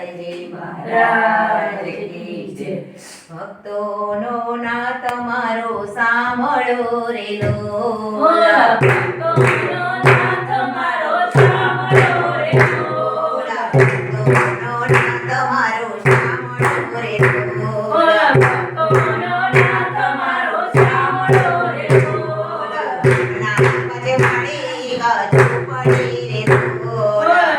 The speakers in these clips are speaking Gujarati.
કાળજી મહારાજ કી જય. ભક્તોનો નાથ મારો સાંભળો રે લોલા. ભક્તોનો નાથ મારો સાંભળો રે લોલા. ભક્તોનો નાથ મારો સાંભળો રે લોલા. ભક્તોનો નાથ મારો સાંભળો રે લોલા. નામ પછે મારી ગાજુ પડી રે લોલા.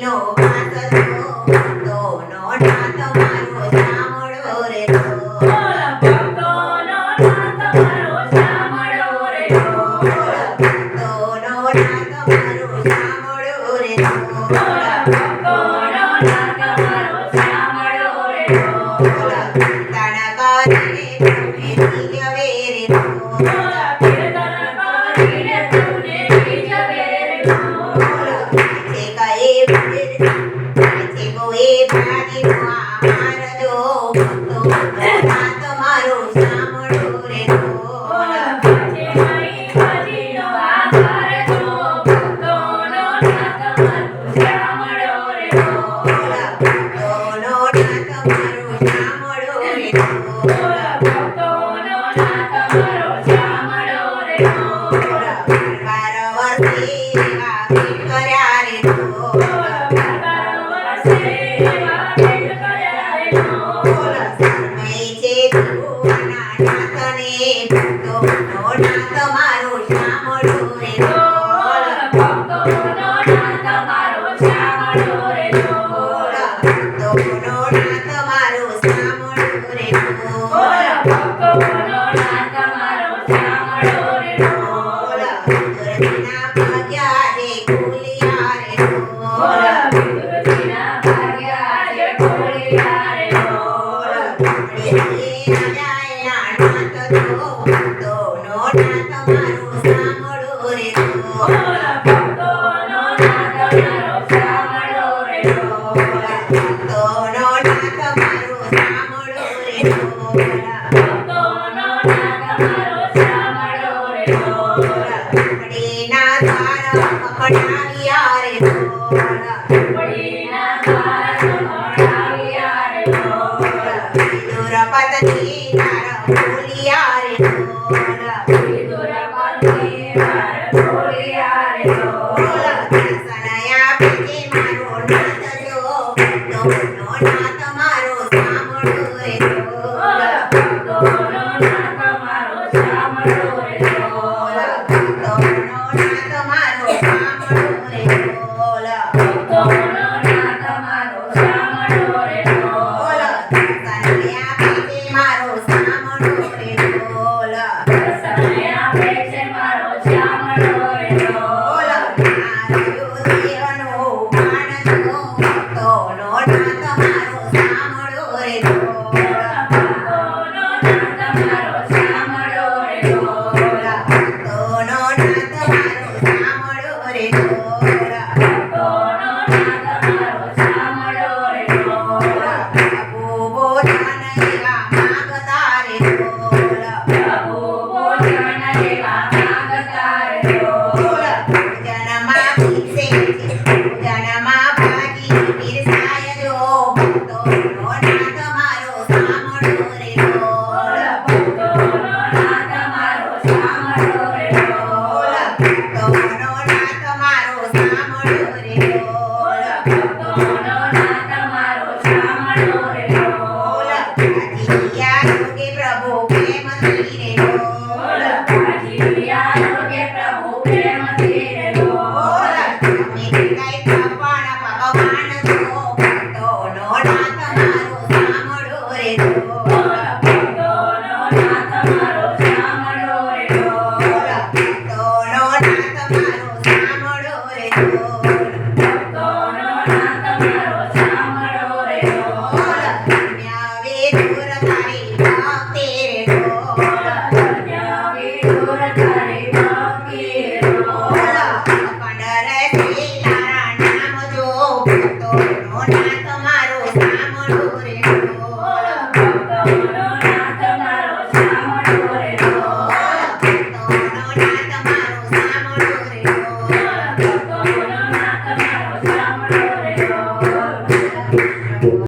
નો પાસ તો નો નાથ મારો સાંભળો રે લોલા. ભક્તોનો નાથ મારો સાંભળો રે લોલા. ભક્તોનો નાથ મારો સાંભળો રે લોલા. ભક્તોનો નાથ મારો સાંભળો રે લોલા. તણકા રે ભૂમિ જવે રે લોલા. કીર્તન કરીને તુને બીજવે રે લોલા. છે કઈ છે કોઈ ભાજી માર જો ભક્તોનો નાથ મારો સાંભળો રે લોલા. આજે નહીં ભજીનો આભાર જો ભક્તોનો નાથ મારો સાંભળો રે લોલા. ભક્તોનો નાથ મારો સાંભળો રે લોલા. ભક્તોનો નાથ મારો સાંભળો રે લોલા. બાર વર્ષે એવા ભેટ કર્યા રે લોલા. સર્વે છે ત્રિભુવનના નાથને ભક્તોનો નાથ મારો સાંભળો રે લોલા. ભક્તોનો નાથ મારો સાંભળો રે લોલા. દુર્દિના ભાગ્યા રે ખુલ્યા રે લોલા. પ્રભુ પ્રેમ ધીરે બોલ.